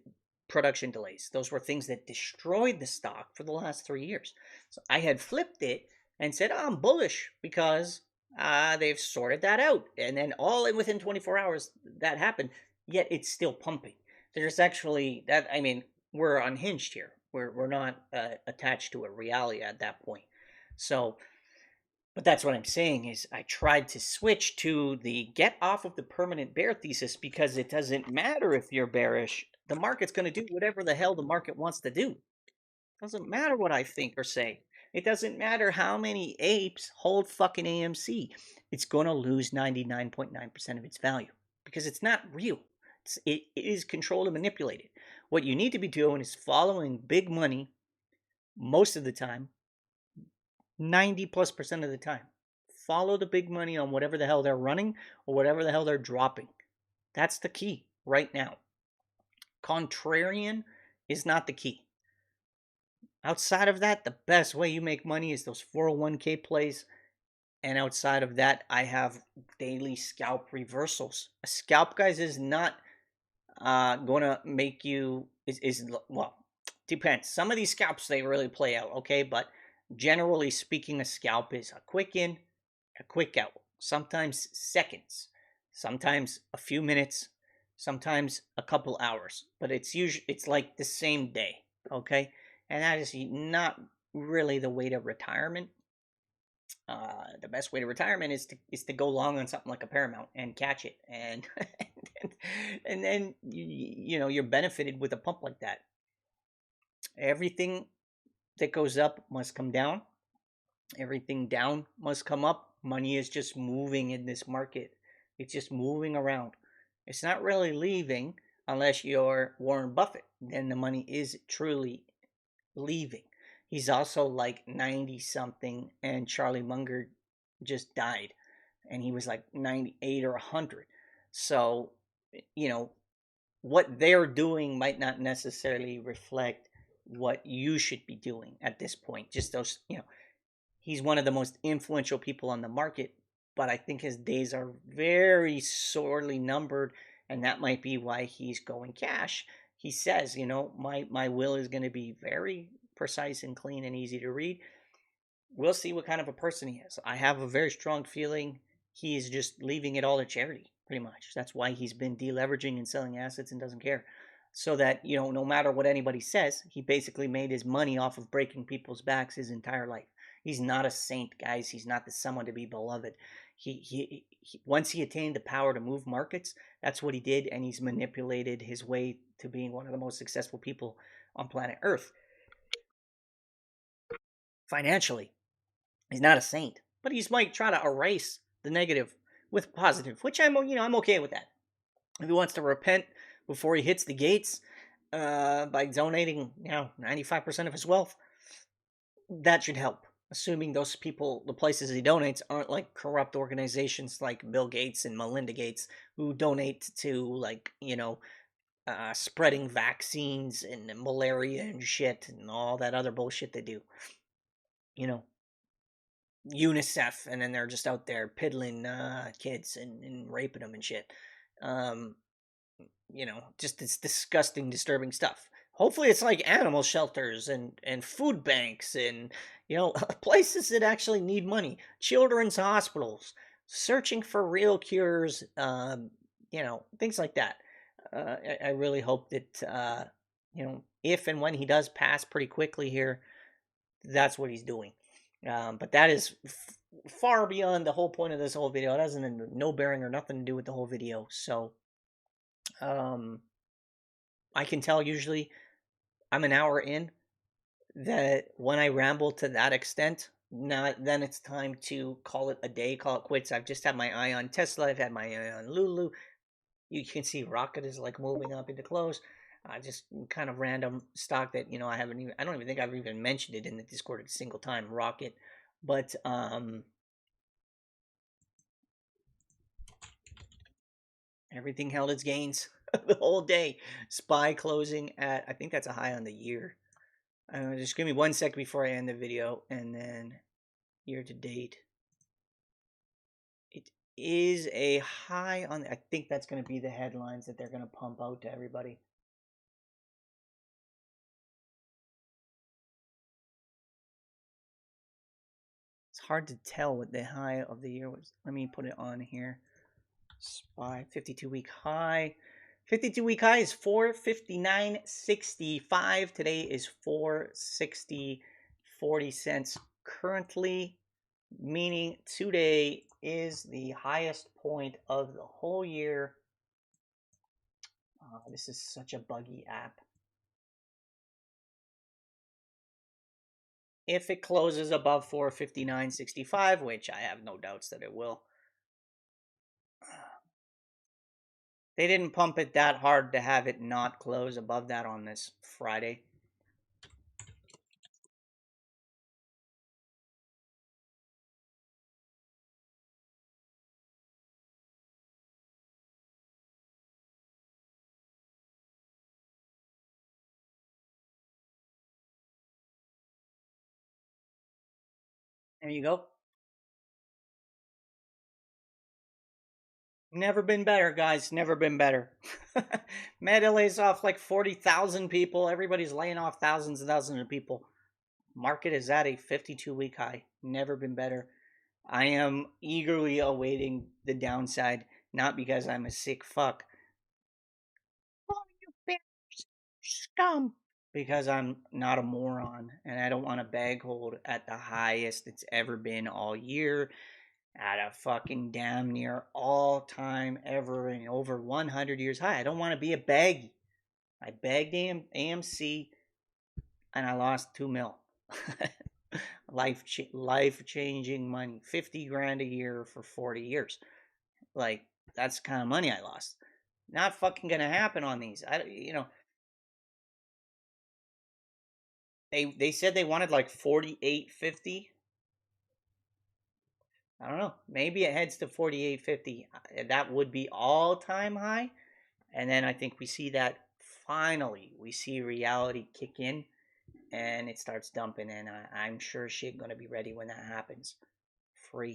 production delays, those were things that destroyed the stock for the last 3 years. So I had flipped it and said, I'm bullish because they've sorted that out. And then all within 24 hours that happened, yet it's still pumping. There's actually that, I mean, we're unhinged here. We're not attached to a reality at that point. So, but that's what I'm saying is I tried to switch to the get off of the permanent bear thesis because it doesn't matter if you're bearish. The market's going to do whatever the hell the market wants to do. It doesn't matter what I think or say. It doesn't matter how many apes hold fucking AMC. It's going to lose 99.9% of its value because it's not real. It is controlled and manipulated. What you need to be doing is following big money most of the time, 90+% of the time. Follow the big money on whatever the hell they're running or whatever the hell they're dropping. That's the key right now. Contrarian is not the key. Outside of that, the best way you make money is those 401k plays. And outside of that, I have daily scalp reversals. A scalp, guys, is not going to make you, well, depends. Some of these scalps, they really play out, okay? But generally speaking, a scalp is a quick in, a quick out. Sometimes seconds, sometimes a few minutes, sometimes a couple hours. But it's like the same day, okay? And that is not really the way to retirement. The best way to retirement is to go long on something like a Paramount and catch it, and and then you're benefited with a pump like that. Everything that goes up must come down. Everything down must come up. Money is just moving in this market. It's just moving around. It's not really leaving unless you're Warren Buffett. Then the money is truly leaving. He's also like 90 something, and Charlie Munger just died, and he was like 98 or 100. So, what they're doing might not necessarily reflect what you should be doing at this point. Just those, he's one of the most influential people on the market, but I think his days are very sorely numbered, and that might be why he's going cash. He says, my will is going to be very precise and clean and easy to read. We'll see what kind of a person he is. I have a very strong feeling he's just leaving it all to charity, pretty much. That's why he's been deleveraging and selling assets and doesn't care. So that, no matter what anybody says, he basically made his money off of breaking people's backs his entire life. He's not a saint, guys. He's not someone to be beloved. He once he attained the power to move markets, that's what he did, and he's manipulated his way to being one of the most successful people on planet Earth. Financially, he's not a saint, but he might try to erase the negative with positive, which I'm okay with that. If he wants to repent before he hits the gates by donating 95% of his wealth, that should help. Assuming those people, the places he donates, aren't like corrupt organizations like Bill Gates and Melinda Gates, who donate to spreading vaccines and malaria and shit and all that other bullshit they do. UNICEF, and then they're just out there piddling kids and raping them and shit. Just it's disgusting, disturbing stuff. Hopefully it's like animal shelters and food banks and, places that actually need money. Children's hospitals, searching for real cures, things like that. I really hope that you know, if and when he does pass pretty quickly here, that's what he's doing. But that is far beyond the whole point of this whole video. It has no bearing or nothing to do with the whole video. So I can tell usually I'm an hour in that when I ramble to that extent, then it's time to call it a day, call it quits. I've just had my eye on Tesla. I've had my eye on Lulu. You can see Rocket is like moving up into close. Just kind of random stock that I haven't even. I don't even think I've even mentioned it in the Discord a single time. Rocket, but everything held its gains the whole day. SPY closing at, I think that's a high on the year. Just give me 1 sec before I end the video, and then year to date. It is a high on, I think that's going to be the headlines that they're going to pump out to everybody. It's hard to tell what the high of the year was. Let me put it on here. SPY 52-week high. 52-week high is 459.65. Today is 460.40 cents currently, meaning today is the highest point of the whole year. This is such a buggy app. If it closes above 459.65, which I have no doubts that it will, they didn't pump it that hard to have it not close above that on this Friday. There you go. Never been better, guys. Never been better. Meta lays off like 40,000 people. Everybody's laying off thousands and thousands of people. Market is at a 52-week high. Never been better. I am eagerly awaiting the downside, not because I'm a sick fuck. Oh, you bitch, scum. Because I'm not a moron, and I don't want to bag hold at the highest it's ever been all year. At a fucking damn near all-time ever and over 100 years high. I don't want to be a baggy. I bagged AMC and I lost 2 mil. Life-changing money. 50 grand a year for 40 years. Like, that's the kind of money I lost. Not fucking gonna happen on these. They said they wanted like 48.50. I don't know. Maybe it heads to 48.50. That would be all-time high. And then I think we see that finally, we see reality kick in and it starts dumping. And I'm sure shit going to be ready when that happens. Free.